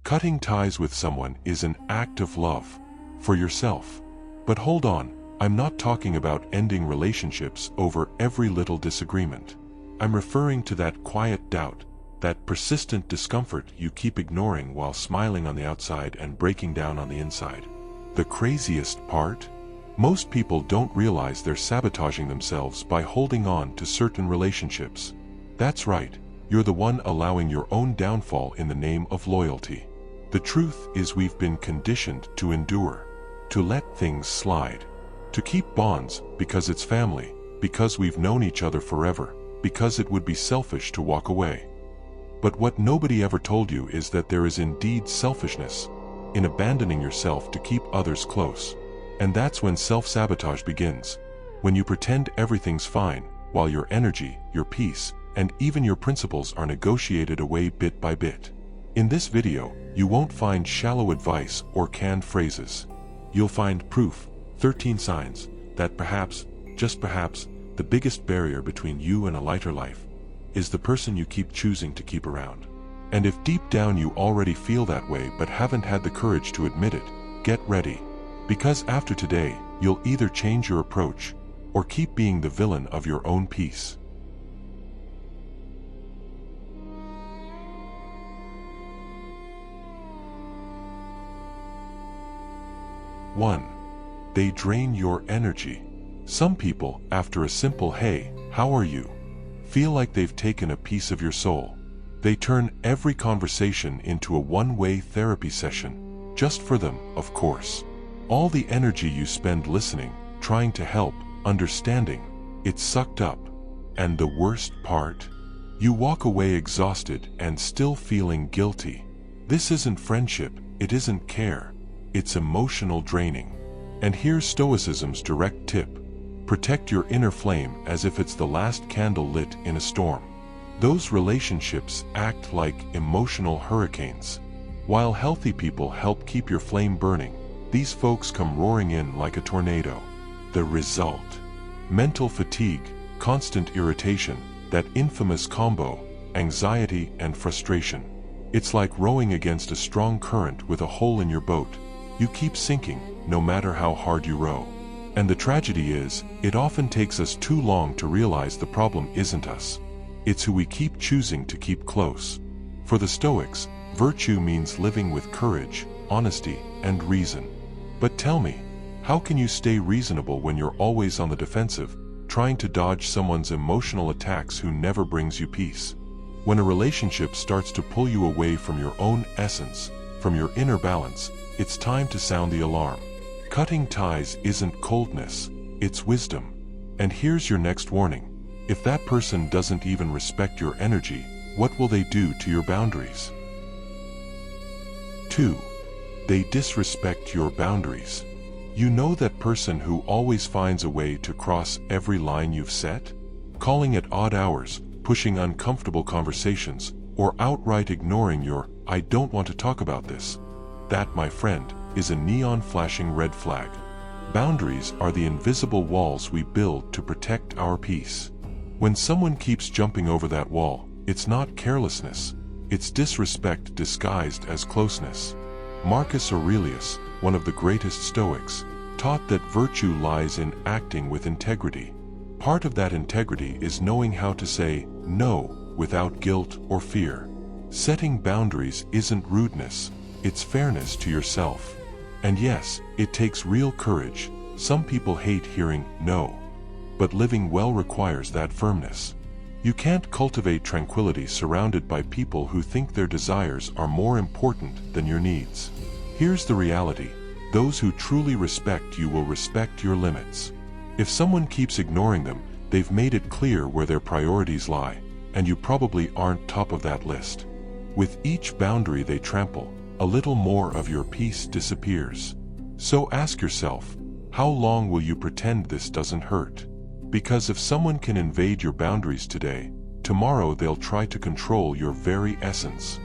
Cutting ties with someone is an act of love for yourself. But hold on, I'm not talking about ending relationships over every little disagreement. I'm referring to that quiet doubt, that persistent discomfort you keep ignoring while smiling on the outside and breaking down on the inside. The craziest part? Most people don't realize they're sabotaging themselves by holding on to certain relationships. That's right, you're the one allowing your own downfall in the name of loyalty. The truth is we've been conditioned to endure, to let things slide, to keep bonds because it's family, because we've known each other forever, because it would be selfish to walk away. But what nobody ever told you is that there is indeed selfishness in abandoning yourself to keep others close. And that's when self-sabotage begins, when you pretend everything's fine, while your energy, your peace, and even your principles are negotiated away bit by bit. In this video, you won't find shallow advice or canned phrases. You'll find proof, 13 signs, that perhaps, just perhaps, the biggest barrier between you and a lighter life is the person you keep choosing to keep around. And if deep down you already feel that way but haven't had the courage to admit it, get ready. Because after today, you'll either change your approach or keep being the villain of your own peace. One, they drain your energy. Some people, after a simple "Hey, how are you?" feel like they've taken a piece of your soul. They turn every conversation into a one-way therapy session, just for them, of course. All the energy you spend listening, trying to help, understanding, it's sucked up. And the worst part? You walk away exhausted and still feeling guilty. This isn't friendship, it isn't care. It's emotional draining. And here's Stoicism's direct tip. Protect your inner flame as if it's the last candle lit in a storm. Those relationships act like emotional hurricanes. While healthy people help keep your flame burning, these folks come roaring in like a tornado. The result? Mental fatigue, constant irritation, that infamous combo, anxiety and frustration. It's like rowing against a strong current with a hole in your boat. You keep sinking, no matter how hard you row. And the tragedy is, it often takes us too long to realize the problem isn't us. It's who we keep choosing to keep close. For the Stoics, virtue means living with courage, honesty, and reason. But tell me, how can you stay reasonable when you're always on the defensive, trying to dodge someone's emotional attacks who never brings you peace? When a relationship starts to pull you away from your own essence, from your inner balance, it's time to sound the alarm. Cutting ties isn't coldness, it's wisdom. And here's your next warning. If that person doesn't even respect your energy, what will they do to your boundaries? 2. They disrespect your boundaries. You know that person who always finds a way to cross every line you've set? Calling at odd hours, pushing uncomfortable conversations, or outright ignoring your "I don't want to talk about this." That, my friend, is a neon-flashing red flag. Boundaries are the invisible walls we build to protect our peace. When someone keeps jumping over that wall, it's not carelessness, it's disrespect disguised as closeness. Marcus Aurelius, one of the greatest Stoics, taught that virtue lies in acting with integrity. Part of that integrity is knowing how to say no without guilt or fear. Setting boundaries isn't rudeness, it's fairness to yourself. And yes, it takes real courage. Some people hate hearing no. But living well requires that firmness. You can't cultivate tranquility surrounded by people who think their desires are more important than your needs. Here's the reality. Those who truly respect you will respect your limits. If someone keeps ignoring them, they've made it clear where their priorities lie, and you probably aren't top of that list. With each boundary they trample, a little more of your peace disappears. So ask yourself, how long will you pretend this doesn't hurt? Because if someone can invade your boundaries today, tomorrow they'll try to control your very essence.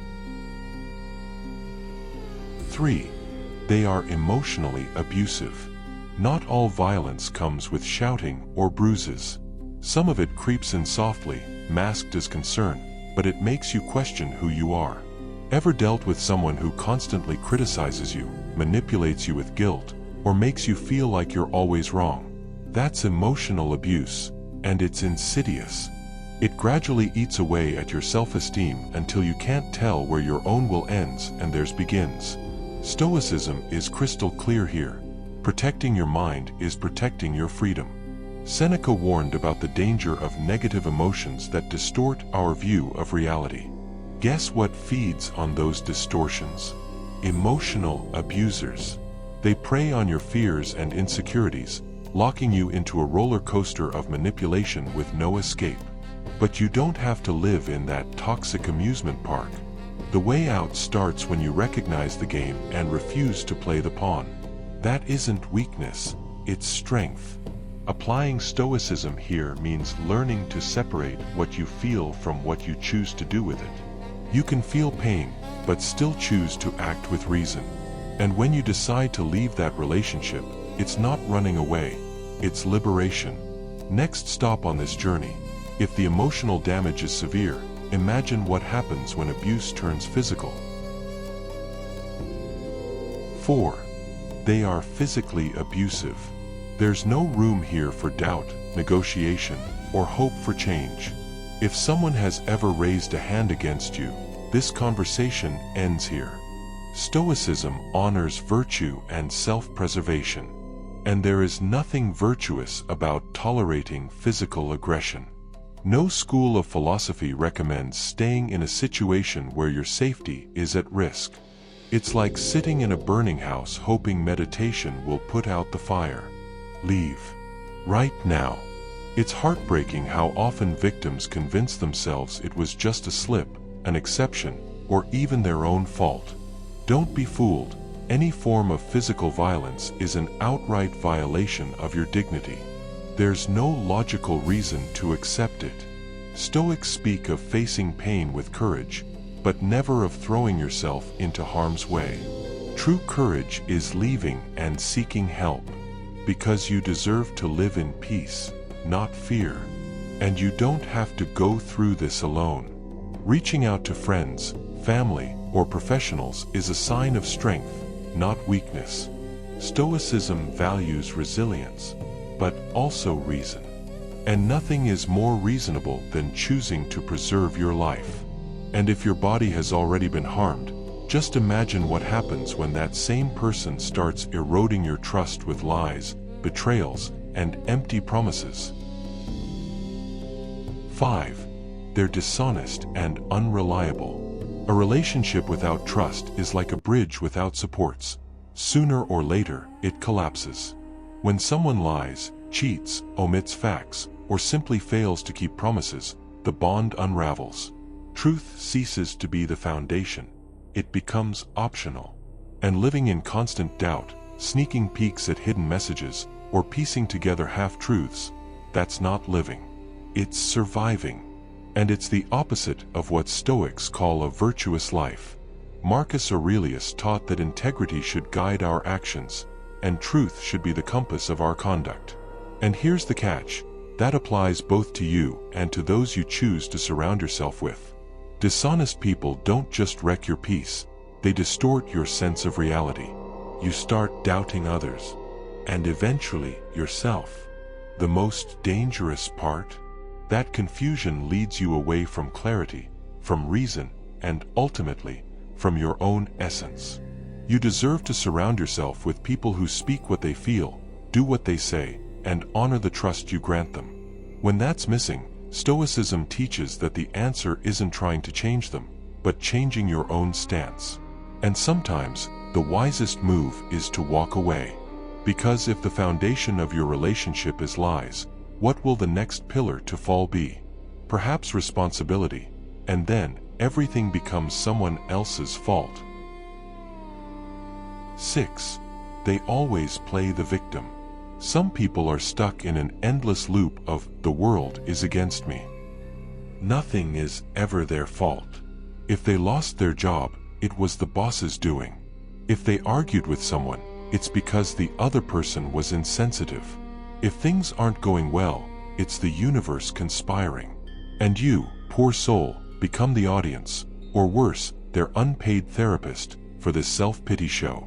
3. They are emotionally abusive. Not all violence comes with shouting or bruises. Some of it creeps in softly, masked as concern, but it makes you question who you are. Ever dealt with someone who constantly criticizes you, manipulates you with guilt, or makes you feel like you're always wrong? That's emotional abuse, and it's insidious. It gradually eats away at your self-esteem until you can't tell where your own will ends and theirs begins. Stoicism is crystal clear here. Protecting your mind is protecting your freedom. Seneca warned about the danger of negative emotions that distort our view of reality. Guess what feeds on those distortions? Emotional abusers. They prey on your fears and insecurities, locking you into a roller coaster of manipulation with no escape. But you don't have to live in that toxic amusement park. The way out starts when you recognize the game and refuse to play the pawn. That isn't weakness, it's strength. Applying Stoicism here means learning to separate what you feel from what you choose to do with it. You can feel pain, but still choose to act with reason. And when you decide to leave that relationship, it's not running away, it's liberation. Next stop on this journey. If the emotional damage is severe, imagine what happens when abuse turns physical. 4. They are physically abusive. There's no room here for doubt, negotiation, or hope for change. If someone has ever raised a hand against you, this conversation ends here. Stoicism honors virtue and self-preservation. And there is nothing virtuous about tolerating physical aggression. No school of philosophy recommends staying in a situation where your safety is at risk. It's like sitting in a burning house hoping meditation will put out the fire. Leave. Right now. It's heartbreaking how often victims convince themselves it was just a slip, an exception, or even their own fault. Don't be fooled. Any form of physical violence is an outright violation of your dignity. There's no logical reason to accept it. Stoics speak of facing pain with courage, but never of throwing yourself into harm's way. True courage is leaving and seeking help, because you deserve to live in peace, not fear. And you don't have to go through this alone. Reaching out to friends, family, or professionals is a sign of strength, not weakness. Stoicism values resilience, but also reason. And nothing is more reasonable than choosing to preserve your life. And if your body has already been harmed, just imagine what happens when that same person starts eroding your trust with lies, betrayals, and empty promises. 5. They're dishonest and unreliable. A relationship without trust is like a bridge without supports. Sooner or later, it collapses. When someone lies, cheats, omits facts, or simply fails to keep promises, the bond unravels. Truth ceases to be the foundation. It becomes optional. And living in constant doubt, sneaking peeks at hidden messages, or piecing together half-truths, that's not living. It's surviving. And it's the opposite of what Stoics call a virtuous life. Marcus Aurelius taught that integrity should guide our actions, and truth should be the compass of our conduct. And here's the catch. That applies both to you and to those you choose to surround yourself with. Dishonest people don't just wreck your peace, they distort your sense of reality. You start doubting others, and eventually yourself. The most dangerous part? That confusion leads you away from clarity, from reason, and ultimately, from your own essence. You deserve to surround yourself with people who speak what they feel, do what they say, and honor the trust you grant them. When that's missing, Stoicism teaches that the answer isn't trying to change them, but changing your own stance. And sometimes, the wisest move is to walk away. Because if the foundation of your relationship is lies, what will the next pillar to fall be? Perhaps responsibility, and then everything becomes someone else's fault. 6. They always play the victim. Some people are stuck in an endless loop of "the world is against me." Nothing is ever their fault. If they lost their job, it was the boss's doing. If they argued with someone, it's because the other person was insensitive. If things aren't going well, it's the universe conspiring. And you, poor soul, become the audience, or worse, their unpaid therapist, for this self-pity show.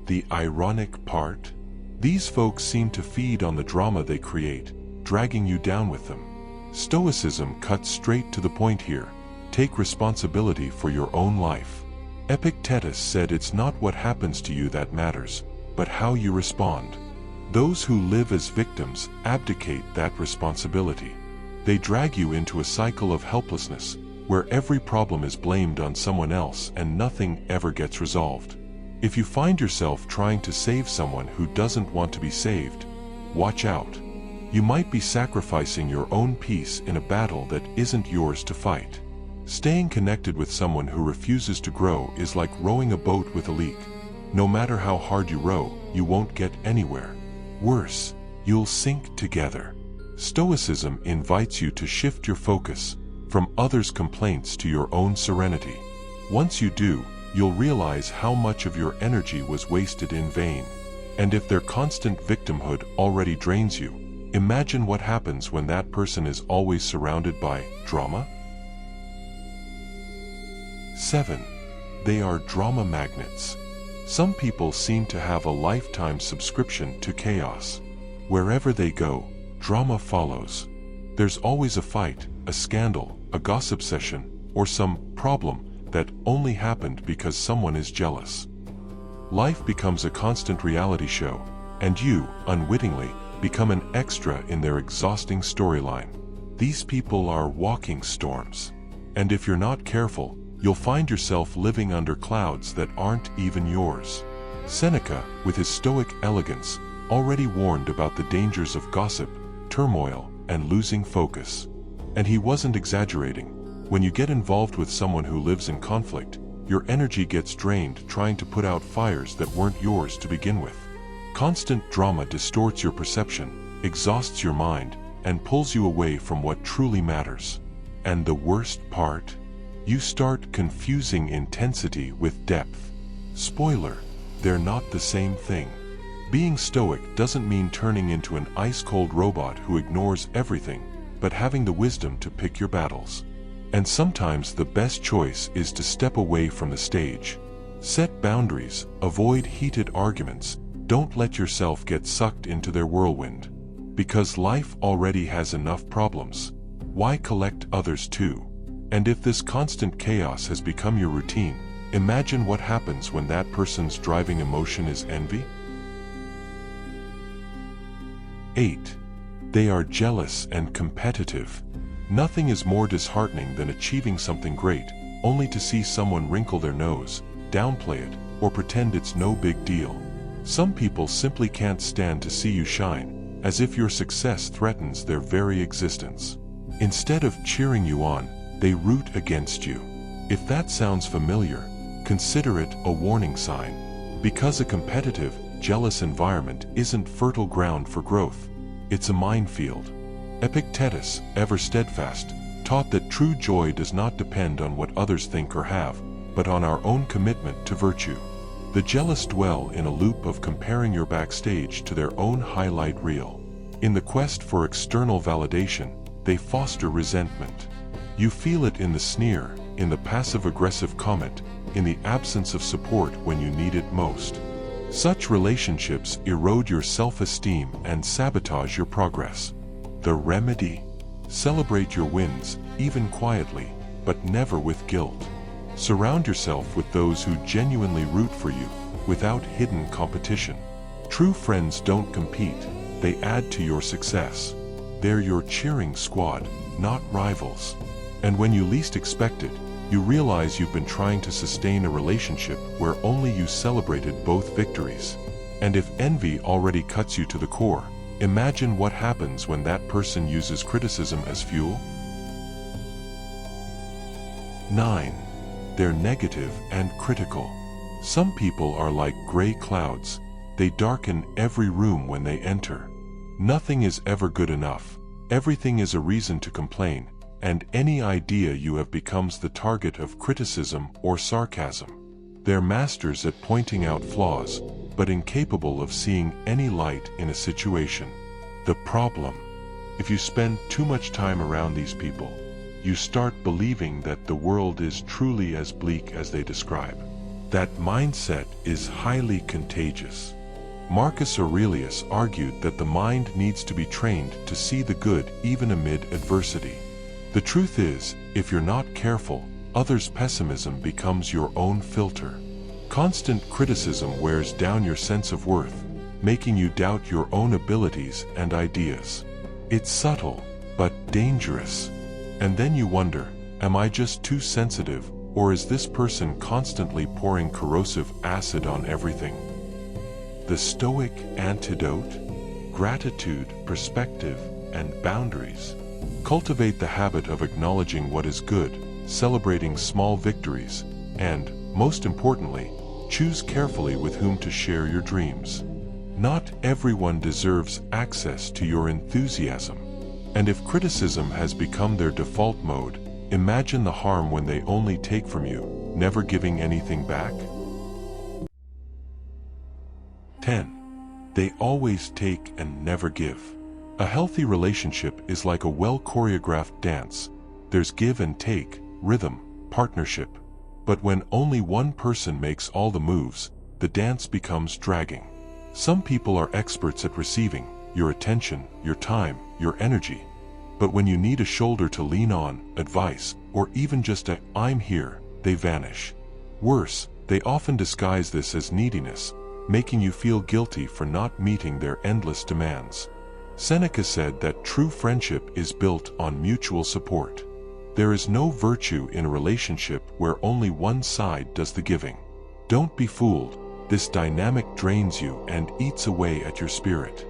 The ironic part? These folks seem to feed on the drama they create, dragging you down with them. Stoicism cuts straight to the point here. Take responsibility for your own life. Epicteto said it's not what happens to you that matters, but how you respond. Those who live as victims abdicate that responsibility. They drag you into a cycle of helplessness, where every problem is blamed on someone else and nothing ever gets resolved. If you find yourself trying to save someone who doesn't want to be saved, watch out. You might be sacrificing your own peace in a battle that isn't yours to fight. Staying connected with someone who refuses to grow is like rowing a boat with a leak. No matter how hard you row, you won't get anywhere. Worse, you'll sink together. Stoicism invites you to shift your focus from others' complaints to your own serenity. Once you do, you'll realize how much of your energy was wasted in vain. And if their constant victimhood already drains you, imagine what happens when that person is always surrounded by drama. 7. They are drama magnets. Some people seem to have a lifetime subscription to chaos. Wherever they go, drama follows. There's always a fight, a scandal, a gossip session, or some problem that only happened because someone is jealous. Life becomes a constant reality show, and you, unwittingly, become an extra in their exhausting storyline. These people are walking storms. And if you're not careful, you'll find yourself living under clouds that aren't even yours. Seneca, with his Stoic elegance, already warned about the dangers of gossip, turmoil, and losing focus. And he wasn't exaggerating. When you get involved with someone who lives in conflict, your energy gets drained trying to put out fires that weren't yours to begin with. Constant drama distorts your perception, exhausts your mind, and pulls you away from what truly matters. And the worst part? You start confusing intensity with depth. Spoiler, they're not the same thing. Being stoic doesn't mean turning into an ice-cold robot who ignores everything, but having the wisdom to pick your battles. And sometimes the best choice is to step away from the stage. Set boundaries, avoid heated arguments, don't let yourself get sucked into their whirlwind. Because life already has enough problems. Why collect others too? And if this constant chaos has become your routine, imagine what happens when that person's driving emotion is envy. 8. They are jealous and competitive. Nothing is more disheartening than achieving something great, only to see someone wrinkle their nose, downplay it, or pretend it's no big deal. Some people simply can't stand to see you shine, as if your success threatens their very existence. Instead of cheering you on, they root against you. If that sounds familiar, consider it a warning sign. Because a competitive, jealous environment isn't fertile ground for growth. It's a minefield. Epictetus, ever steadfast, taught that true joy does not depend on what others think or have, but on our own commitment to virtue. The jealous dwell in a loop of comparing your backstage to their own highlight reel. In the quest for external validation, they foster resentment. You feel it in the sneer, in the passive-aggressive comment, in the absence of support when you need it most. Such relationships erode your self-esteem and sabotage your progress. The remedy? Celebrate your wins, even quietly, but never with guilt. Surround yourself with those who genuinely root for you, without hidden competition. True friends don't compete, they add to your success. They're your cheering squad, not rivals. And when you least expect it, you realize you've been trying to sustain a relationship where only you celebrated both victories. And if envy already cuts you to the core, imagine what happens when that person uses criticism as fuel. 9. They're negative and critical. Some people are like gray clouds. They darken every room when they enter. Nothing is ever good enough. Everything is a reason to complain, and any idea you have becomes the target of criticism or sarcasm. They're masters at pointing out flaws, but incapable of seeing any light in a situation. The problem: if you spend too much time around these people, you start believing that the world is truly as bleak as they describe. That mindset is highly contagious. Marcus Aurelius argued that the mind needs to be trained to see the good even amid adversity. The truth is, if you're not careful, others' pessimism becomes your own filter. Constant criticism wears down your sense of worth, making you doubt your own abilities and ideas. It's subtle, but dangerous. And then you wonder, am I just too sensitive, or is this person constantly pouring corrosive acid on everything? The Stoic antidote: gratitude, perspective, and boundaries. Cultivate the habit of acknowledging what is good, celebrating small victories, and, most importantly, choose carefully with whom to share your dreams. Not everyone deserves access to your enthusiasm. And if criticism has become their default mode, imagine the harm when they only take from you, never giving anything back. 10. They always take and never give. A healthy relationship is like a well-choreographed dance. There's give and take, rhythm, partnership. But when only one person makes all the moves, the dance becomes dragging. Some people are experts at receiving your attention, your time, your energy. But when you need a shoulder to lean on, advice, or even just a "I'm here," they vanish. Worse, they often disguise this as neediness, making you feel guilty for not meeting their endless demands. Seneca said that true friendship is built on mutual support. There is no virtue in a relationship where only one side does the giving. Don't be fooled. This dynamic drains you and eats away at your spirit.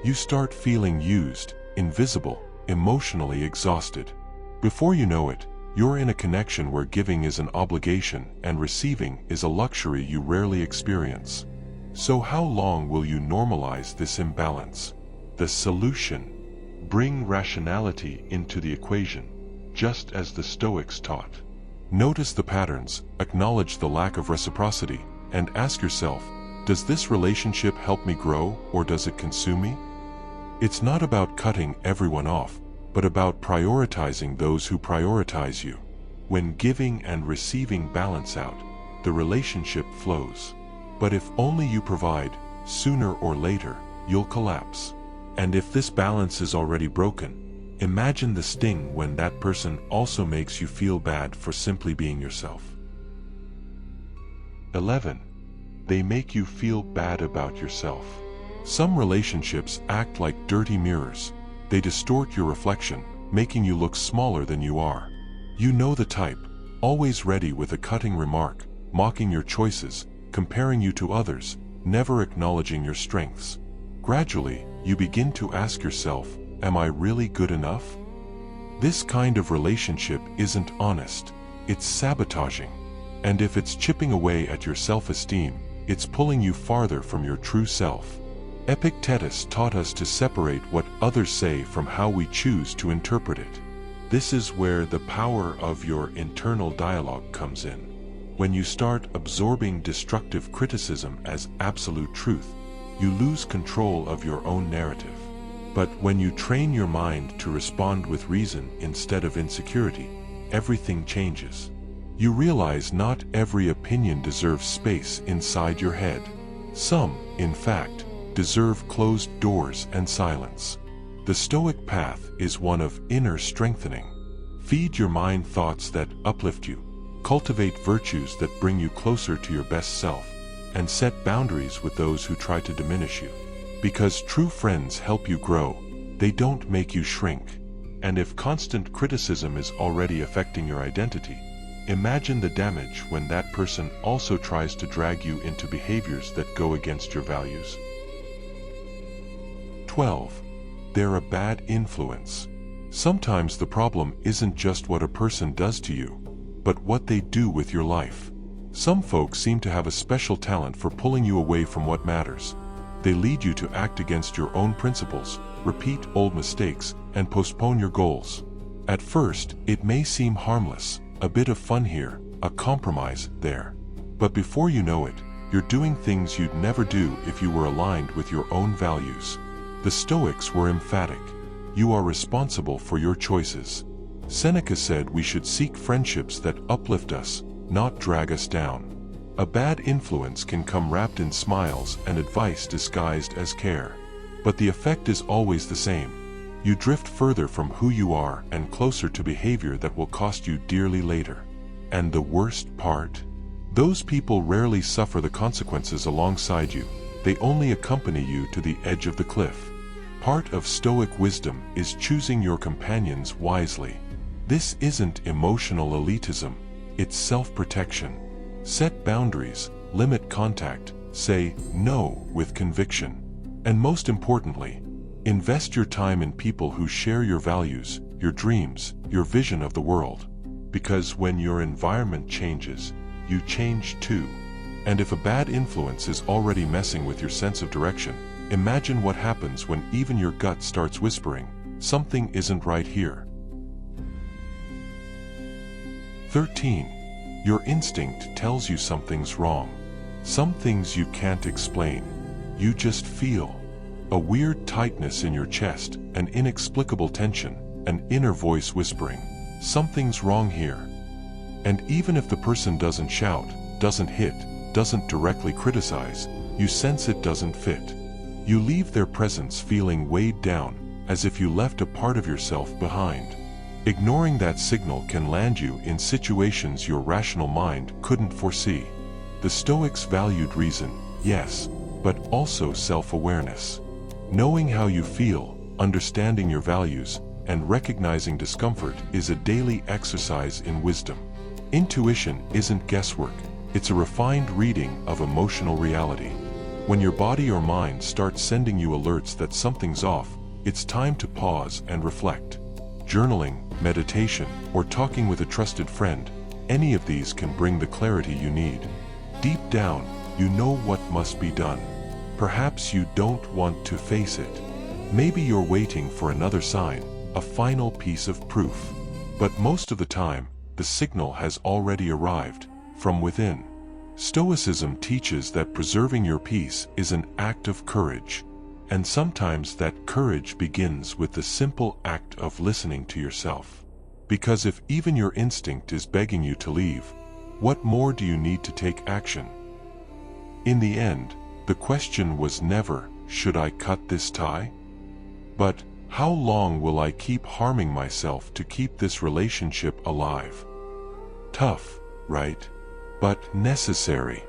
You start feeling used, invisible, emotionally exhausted. Before you know it, you're in a connection where giving is an obligation and receiving is a luxury you rarely experience. So how long will you normalize this imbalance? The solution: bring rationality into the equation, just as the Stoics taught. Notice the patterns, acknowledge the lack of reciprocity, and ask yourself, does this relationship help me grow, or does it consume me? It's not about cutting everyone off, but about prioritizing those who prioritize you. When giving and receiving balance out, the relationship flows. But if only you provide, sooner or later, you'll collapse. And if this balance is already broken, imagine the sting when that person also makes you feel bad for simply being yourself. 11. They make you feel bad about yourself. Some relationships act like dirty mirrors. They distort your reflection, making you look smaller than you are. You know the type, always ready with a cutting remark, mocking your choices, comparing you to others, never acknowledging your strengths. Gradually, you begin to ask yourself, am I really good enough? This kind of relationship isn't honest, it's sabotaging. And if it's chipping away at your self-esteem, it's pulling you farther from your true self. Epicteto taught us to separate what others say from how we choose to interpret it. This is where the power of your internal dialogue comes in. When you start absorbing destructive criticism as absolute truth, you lose control of your own narrative. But when you train your mind to respond with reason instead of insecurity, everything changes. You realize not every opinion deserves space inside your head. Some, in fact, deserve closed doors and silence. The Stoic path is one of inner strengthening. Feed your mind thoughts that uplift you, cultivate virtues that bring you closer to your best self, and set boundaries with those who try to diminish you. Because true friends help you grow, they don't make you shrink. And if constant criticism is already affecting your identity, imagine the damage when that person also tries to drag you into behaviors that go against your values. 12. They're a bad influence. Sometimes the problem isn't just what a person does to you, but what they do with your life. Some folks seem to have a special talent for pulling you away from what matters. They lead you to act against your own principles, repeat old mistakes, and postpone your goals. At first, it may seem harmless, a bit of fun here, a compromise there. But before you know it, you're doing things you'd never do if you were aligned with your own values. The Stoics were emphatic. You are responsible for your choices. Seneca said we should seek friendships that uplift us, not drag us down. A bad influence can come wrapped in smiles and advice disguised as care. But the effect is always the same. You drift further from who you are and closer to behavior that will cost you dearly later. And the worst part? Those people rarely suffer the consequences alongside you. They only accompany you to the edge of the cliff. Part of Stoic wisdom is choosing your companions wisely. This isn't emotional elitism, it's self-protection. Set boundaries, limit contact, say no with conviction. And most importantly, invest your time in people who share your values, your dreams, your vision of the world. Because when your environment changes, you change too. And if a bad influence is already messing with your sense of direction, imagine what happens when even your gut starts whispering, something isn't right here. 13. Your instinct tells you something's wrong. Some things you can't explain. You just feel. A weird tightness in your chest, an inexplicable tension, an inner voice whispering, something's wrong here. And even if the person doesn't shout, doesn't hit, doesn't directly criticize, you sense it doesn't fit. You leave their presence feeling weighed down, as if you left a part of yourself behind. Ignoring that signal can land you in situations your rational mind couldn't foresee. The Stoics valued reason, yes, but also self-awareness. Knowing how you feel, understanding your values, and recognizing discomfort is a daily exercise in wisdom. Intuition isn't guesswork, it's a refined reading of emotional reality. When your body or mind starts sending you alerts that something's off, it's time to pause and reflect. Journaling, meditation, or talking with a trusted friend, any of these can bring the clarity you need. Deep down, you know what must be done. Perhaps you don't want to face it. Maybe you're waiting for another sign, a final piece of proof. But most of the time, the signal has already arrived, from within. Stoicism teaches that preserving your peace is an act of courage. And sometimes that courage begins with the simple act of listening to yourself. Because if even your instinct is begging you to leave, what more do you need to take action? In the end, the question was never, should I cut this tie? But, how long will I keep harming myself to keep this relationship alive? Tough, right? But necessary.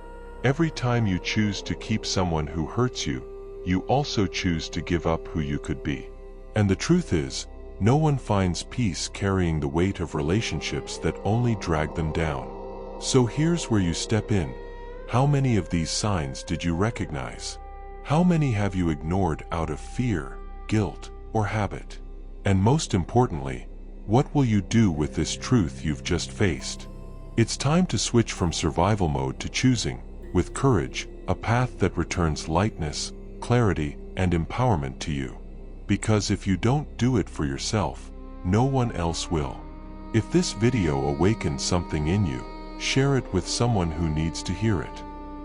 Every time you choose to keep someone who hurts you, you also choose to give up who you could be. And the truth is, no one finds peace carrying the weight of relationships that only drag them down. So here's where you step in. How many of these signs did you recognize? How many have you ignored out of fear, guilt, or habit? And most importantly, what will you do with this truth you've just faced? It's time to switch from survival mode to choosing, with courage, a path that returns lightness, clarity, and empowerment to you. Because if you don't do it for yourself, no one else will. If this video awakened something in you, share it with someone who needs to hear it.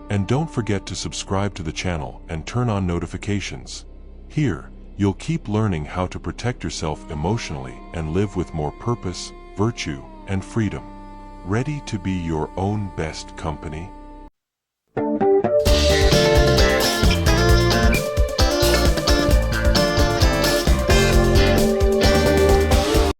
And don't forget to subscribe to the channel and turn on notifications. Here, you'll keep learning how to protect yourself emotionally and live with more purpose, virtue, and freedom. Ready to be your own best company?